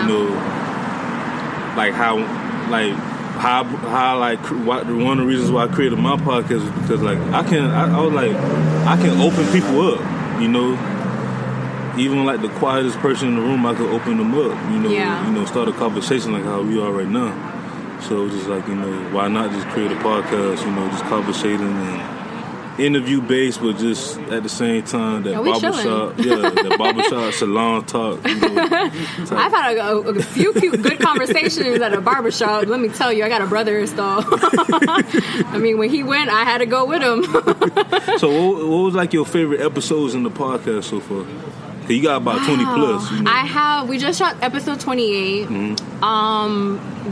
you know, like how one of the reasons why I created my podcast is because like I was like I can open people up, you know. Even like the quietest person in the room, I could open them up, you know. You know, start a conversation like how we are right now. So just like, you know, why not just create a podcast, you know, just conversating and interview based, but just at the same time that barbershop salon talk. You know, I've had a few good conversations at a barbershop. Let me tell you, I got a brother, so I mean, when he went, I had to go with him. So what was like your favorite episodes in the podcast so far? You got about 20 plus. You know? We just shot episode 28.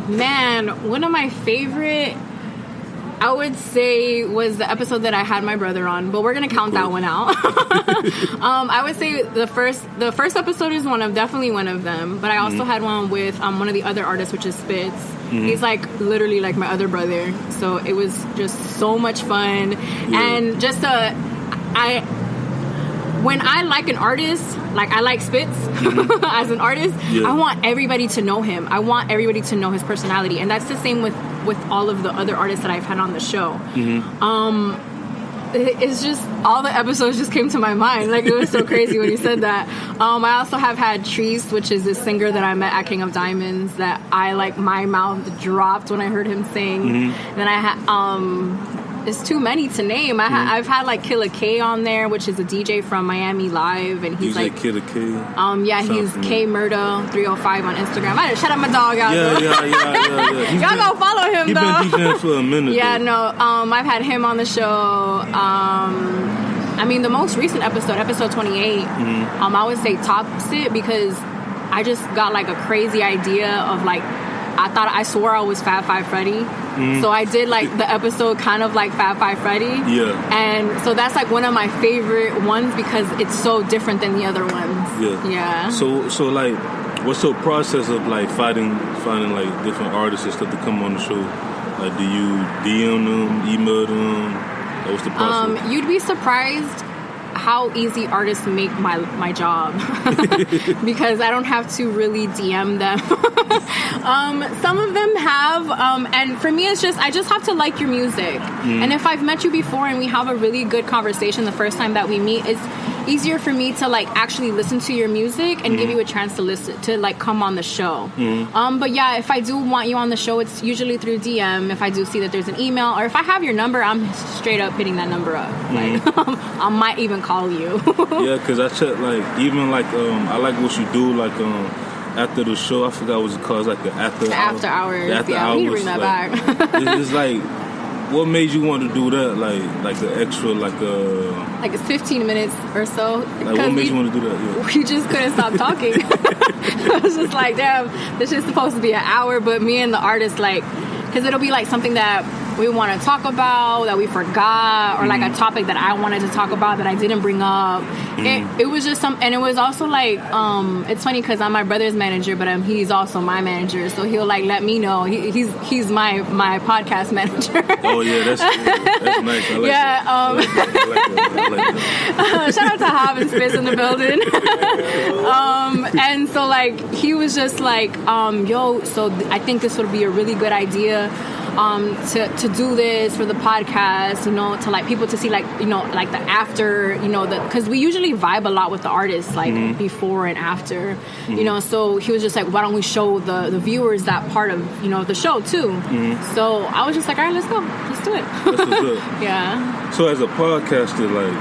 Man, one of my favorite, I would say, was the episode that I had my brother on, but we're gonna count that one out. I would say the first episode is definitely one of them. But I also had one with one of the other artists, which is Spitz. He's like literally like my other brother. So it was just so much fun, and just when I like an artist, like I like Spitz as an artist, I want everybody to know him. I want everybody to know his personality. And that's the same with all of the other artists that I've had on the show. It's just, all the episodes just came to my mind. Like, it was so crazy when you said that. I also have had Treese, which is this singer that I met at King of Diamonds that I, like, my mouth dropped when I heard him sing. Then I had... it's too many to name. I've had like a.k.a. on there, which is a DJ from Miami Live, and he's DJ like a.k.a. He's K Murda 305 on Instagram. I didn't shout out my dog out. Yeah. Y'all go follow him though. He's been DJing for a minute. I've had him on the show. I mean, the most recent episode 28. I would say tops it because I just got like a crazy idea of like. I swore I was Fab Five Freddy. So I did like the episode kind of like Fab Five Freddy. And so that's like one of my favorite ones because it's so different than the other ones. So like, what's your process of like finding like different artists and stuff to come on the show? Like, do you DM them, email them? What's the process? You'd be surprised how easy artists make my job because I don't have to really DM them. Some of them have, and for me, it's just I just have to like your music. And if I've met you before and we have a really good conversation the first time that we meet, it's easier for me to like actually listen to your music and give you a chance to listen to like come on the show. But yeah, if I do want you on the show, it's usually through DM. If I do see that there's an email, or if I have your number, I'm straight up hitting that number up. Like I might even call you. Yeah, because I check like even like I like what you do like after the show. I forgot what it's called. It's like the after hours. We need to bring that back. It's like, what made you want to do that? Like an extra like it's 15 minutes or so. Like what made you want to do that? Yeah. We just couldn't stop talking. I was just like, damn, this is supposed to be an hour, but me and the artist like, because it'll be like something that we want to talk about that we forgot, or like a topic that I wanted to talk about that I didn't bring up. It was just and it was also like it's funny because I'm my brother's manager, but he's also my manager, so he'll like let me know he's my podcast manager. Oh yeah, that's nice. I like that. I like that. Shout out to Hob and Spitz in the building. And so like he was just like so I think this would be a really good idea to do this for the podcast, you know, to like people to see like, you know, like the after, you know, because we usually vibe a lot with the artists like before and after, you know, so he was just like, why don't we show the viewers that part of, you know, the show too. So I was just like, all right, let's go, let's do it. That's what's up. Yeah. So as a podcaster, like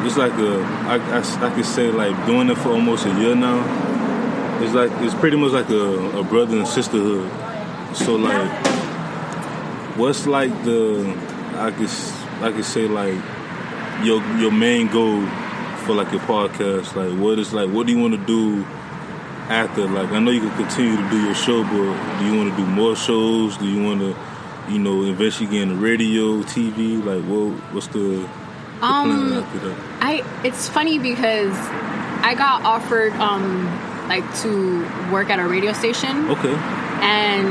it's like I could say like doing it for almost a year now, it's pretty much like a brother and sisterhood. So like, what's like I could say like your main goal for like your podcast? Like, what do you want to do after? Like, I know you can continue to do your show, but do you want to do more shows? Do you want to, you know, eventually get into radio, TV? Like, what's the plan after that? It's funny because I got offered to work at a radio station. Okay. And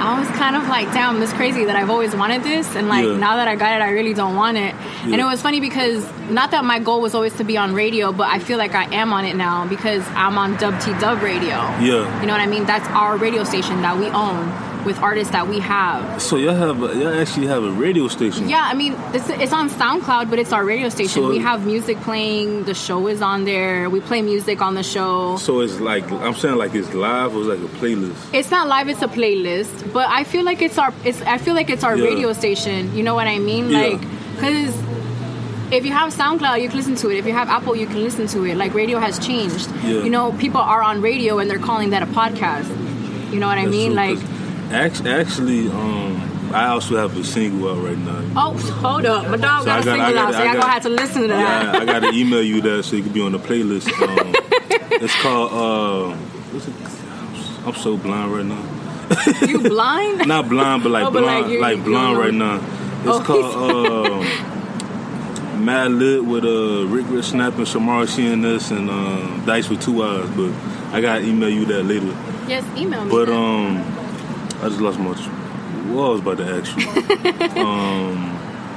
I was kind of like, damn, this is crazy that I've always wanted this. And like, now that I got it, I really don't want it. Yeah. And it was funny because not that my goal was always to be on radio, but I feel like I am on it now because I'm on Dub T Dub Radio. Yeah. You know what I mean? That's our radio station that we own with artists that we have. So y'all actually have a radio station? Yeah, I mean, it's on SoundCloud, but it's our radio station. So we have music playing. The show is on there. We play music on the show. So it's like, I'm saying like it's live or it's like a playlist? It's not live, it's a playlist. But I feel like it's our radio station. You know what I mean? Yeah. Like, because if you have SoundCloud, you can listen to it. If you have Apple, you can listen to it. Like, radio has changed. Yeah. You know, people are on radio and they're calling that a podcast. You know what I mean? True, like, actually, I also have a single out right now. Oh, hold up. My dog got a single out, so y'all gonna have to listen to that. Yeah, I gotta email you that so you can be on the playlist. It's called, I'm so blind right now. You blind? Not blind, but like blind, like blind right now. It's called Mad Lit with Rick snapping, Shamar CNS, and Dice with 2 eyes. But I gotta email you that later. Yes, email me. But I just lost my. What I was about to ask you.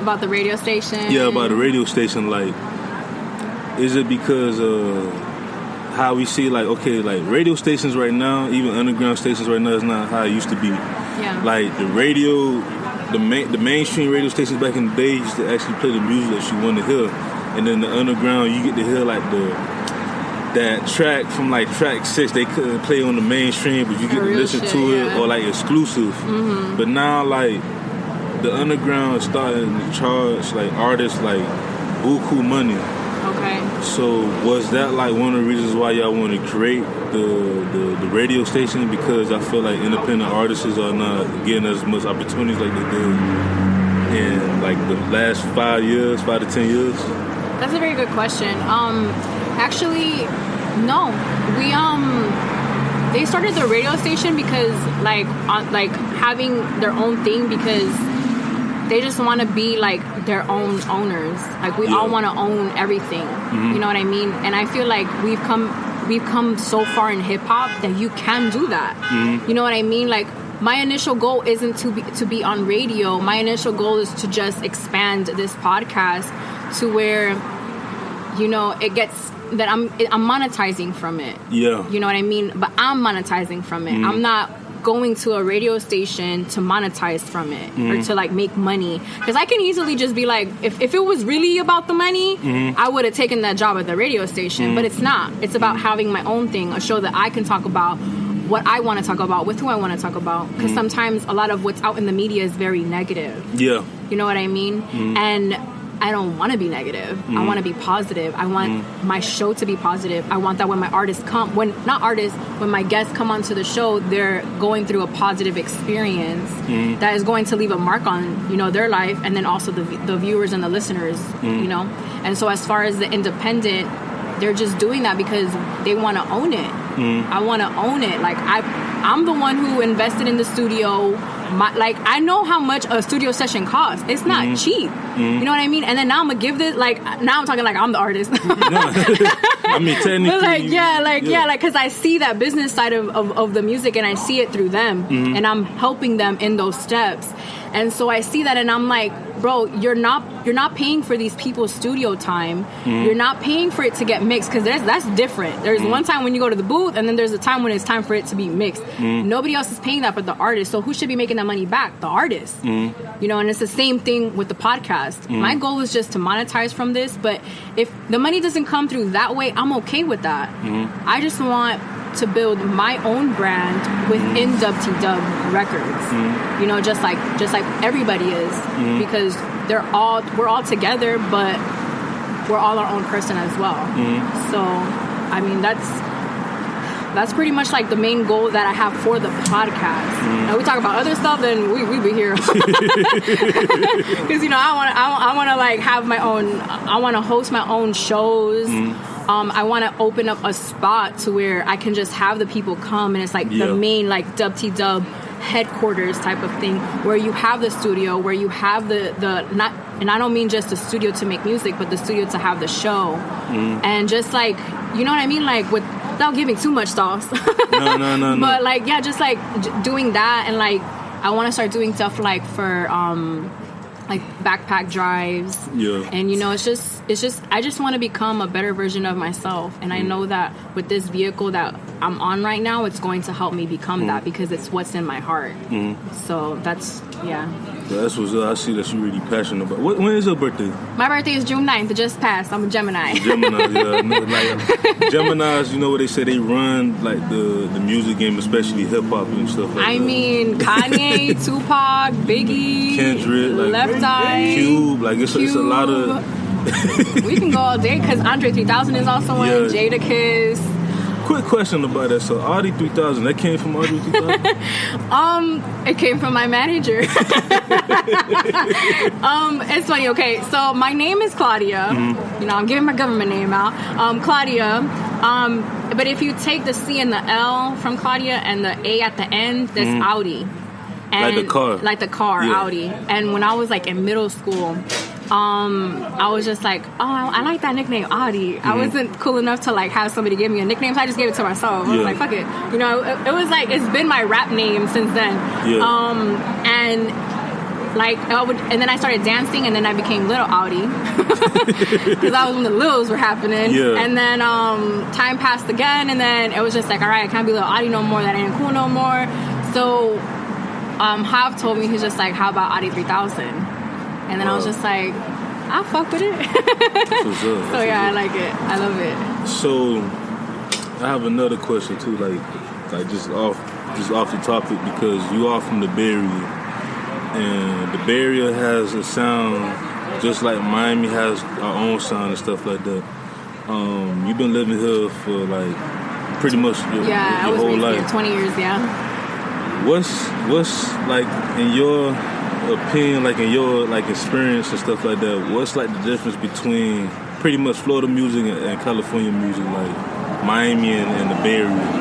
About the radio station? Yeah, about the radio station. Like, is it because how we see, like, okay, like radio stations right now, even underground stations right now, is not how it used to be. Yeah. Like the radio, the mainstream radio stations back in the day used to actually play the music that you want to hear, and then the underground, you get to hear like that track from like track 6 they couldn't play on the mainstream, but you get to listen to it, or like exclusive. Mm-hmm. But now like the underground is starting to charge like artists like buku money. Okay. So was that like one of the reasons why y'all want to create the radio station? Because I feel like independent artists are not getting as much opportunities like they did in like the last 5 to 10 years. That's a very good question. Actually, no. They started the radio station because like having their own thing, because they just want to be like their own owners. Like we all want to own everything. Mm-hmm. You know what I mean? And I feel like we've come so far in hip hop that you can do that. Mm-hmm. You know what I mean? Like my initial goal isn't to be on radio. My initial goal is to just expand this podcast to where, you know, it gets that I'm monetizing from it. Yeah. You know what I mean? But I'm monetizing from it. Mm-hmm. I'm not going to a radio station to monetize from it or to like make money. Because I can easily just be like, if it was really about the money, I would have taken that job at the radio station. But it's not. It's about having my own thing, a show that I can talk about what I want to talk about with who I want to talk about. Because sometimes a lot of what's out in the media is very negative. Yeah. You know what I mean? And I don't want to be negative. I want to be positive. I want my show to be positive. I want that when my artists come, when my guests come onto the show, they're going through a positive experience that is going to leave a mark on, you know, their life, and then also the viewers and the listeners, you know. And so as far as the independent, they're just doing that because they want to own it. I want to own it. Like I'm the one who invested in the studio. I know how much a studio session costs. It's not cheap. You know what I mean? And then now I'm gonna give this, like, now I'm talking like I'm the artist. I mean, technically. But because I see that business side of the music, and I see it through them, and I'm helping them in those steps. And so I see that, and I'm like, bro, you're not paying for these people's studio time. You're not paying for it to get mixed, because that's different. There's one time when you go to the booth, and then there's a time when it's time for it to be mixed. Nobody else is paying that but the artist. So who should be making that money back? The artist. You know, and it's the same thing with the podcast. My goal is just to monetize from this, but if the money doesn't come through that way, I'm okay with that. I just want to build my own brand within Dub T Dub Records. You know, just like everybody is, because we're all together, but we're all our own person as well. So, I mean, that's pretty much like the main goal that I have for the podcast. Now we talk about other stuff, then we be here. Because, you know, I want to like have my own. I want to host my own shows. I want to open up a spot to where I can just have the people come, and it's like the main like Dub T Dub headquarters type of thing, where you have the studio, where you have the not, and I don't mean just the studio to make music, but the studio to have the show, and just like, you know what I mean, like with without giving too much sauce. No. But like, yeah, just like doing that, and like I want to start doing stuff like for like backpack drives. Yeah. And you know, it's just I just want to become a better version of myself, and I know that with this vehicle that I'm on right now, it's going to help me become that, because it's what's in my heart. So that's That's what's up. I see that you're really passionate about. When is your birthday? My birthday is June 9th. It just passed. I'm a Gemini. Gemini, yeah. No, like Geminis, you know what they say? They run like the music game, especially hip hop and stuff like that. I mean, Kanye, Tupac, Biggie, Kendrick, like Left Eye, Cube. Like it's a lot of. We can go all day because Andre 3000 is also one. Jada Kiss. Quick question about that. So Audi 3000, that came from Audi 3000? It came from my manager. It's funny. Okay, so my name is Claudia. You know, I'm giving my government name out. Claudia. But if you take the C and the L from Claudia and the A at the end, that's Audi. And like the car. Audi. And when I was like in middle school, I was just like, oh, I like that nickname, Audi. I wasn't cool enough to like have somebody give me a nickname, so I just gave it to myself. I was like, fuck it. You know, it was like, it's been my rap name since then. And like, and then I started dancing, and then I became Little Audi. Because that was when the Littles were happening. And then time passed again, and then it was just like, all right, I can't be Little Audi no more. That ain't cool no more. So Hav told me, he's just like, how about Audi 3000? And then I was just like, I'll fuck with it. So yeah, I like it. I love it. So I have another question too, like just off the topic, because you are from the Bay Area, and the Bay Area has a sound just like Miami has our own sound and stuff like that. You've been living here for like pretty much your whole life. 20 years, yeah. What's like in your opinion, like in your like experience and stuff like that, what's like the difference between pretty much Florida music and California music, like Miami and the Bay Area?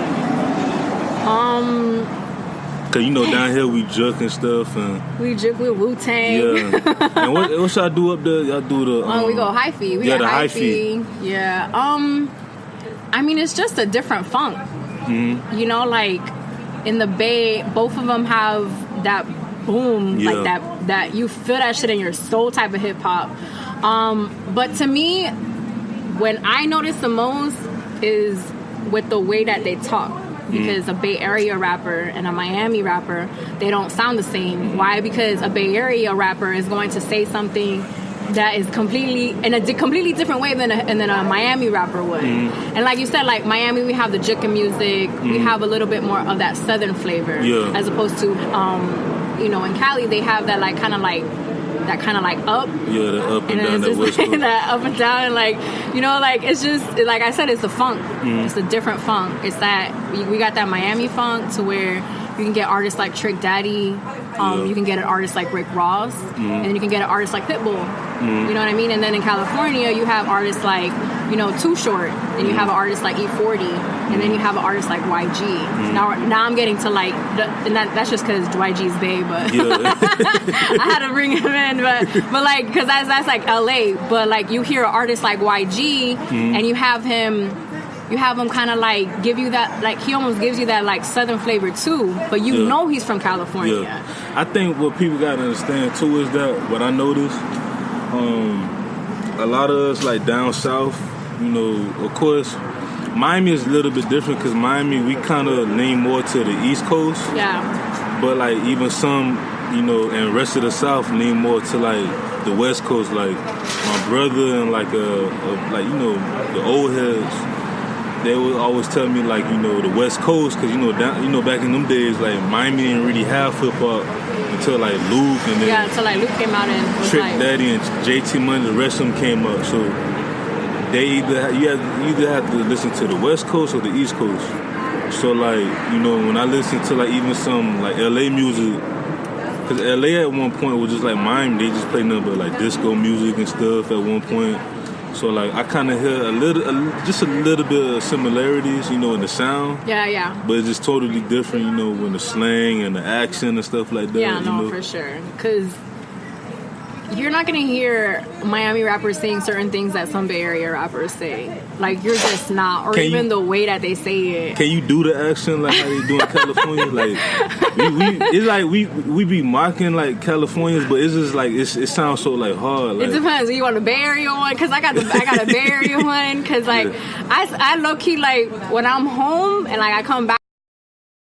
Cause you know down here we juke and stuff, and we juke with Wu-Tang. Yeah. And what y'all do up there? Y'all do the we go hyphy. We got the hyphy. Yeah. I mean, it's just a different funk. You know, like in the Bay, both of them have that boom, like that you feel that shit in your soul type of hip hop. But to me, when I notice the most is with the way that they talk. Because a Bay Area rapper and a Miami rapper, they don't sound the same. Why? Because a Bay Area rapper is going to say something that is completely in a completely different way than a Miami rapper would. And like you said, like Miami, we have the juke music. We have a little bit more of that southern flavor, as opposed to you know, in Cali they have that like kind of like up, the up and down, that west coast. That up and down, and like, you know, like it's just like I said, it's the funk. It's a different funk. It's that we got that Miami funk to where you can get artists like Trick Daddy, you can get an artist like Rick Ross, and then you can get an artist like Pitbull. You know what I mean? And then in California you have artists like, you know, Too Short, and you have an artist like E40, and then you have an artist like YG. Now I'm getting to like, and that's just because YG's Bay, but I had to bring him in, but like, because that's like LA, but like you hear an artist like YG, and you have him kind of like give you that, like he almost gives you that like southern flavor too, but you know he's from California. I think what people gotta understand too is that what I noticed, a lot of us like down south, you know, of course Miami is a little bit different because Miami, we kind of lean more to the East Coast. But like even some, you know, and rest of the South lean more to like the West Coast. Like my brother and like like, you know, the old heads, they would always tell me like, you know, the West Coast, because you know back in them days, like Miami didn't really have hip hop until like Luke, and then until like Luke came out and was Trick like, Daddy and JT Money, the rest of them came up. So they you either have to listen to the West Coast or the East Coast. So like, you know, when I listen to like even some like LA music, because LA at one point was just like Miami, they just played nothing but like disco music and stuff at one point. So like I kind of hear just a little bit of similarities, you know, in the sound. But it's just totally different, you know, when the slang and the accent and stuff like that. For sure. Because you're not gonna hear Miami rappers saying certain things that some Bay Area rappers say. Like, you're just not, or even the way that they say it. Can you do the accent like how they do in California? Like, it's like we be mocking like Californians, but it's just like it sounds so like hard. Like, it depends. You want a Bay Area one? Because I got a Bay Area one. Because like I low key, like when I'm home and like I come back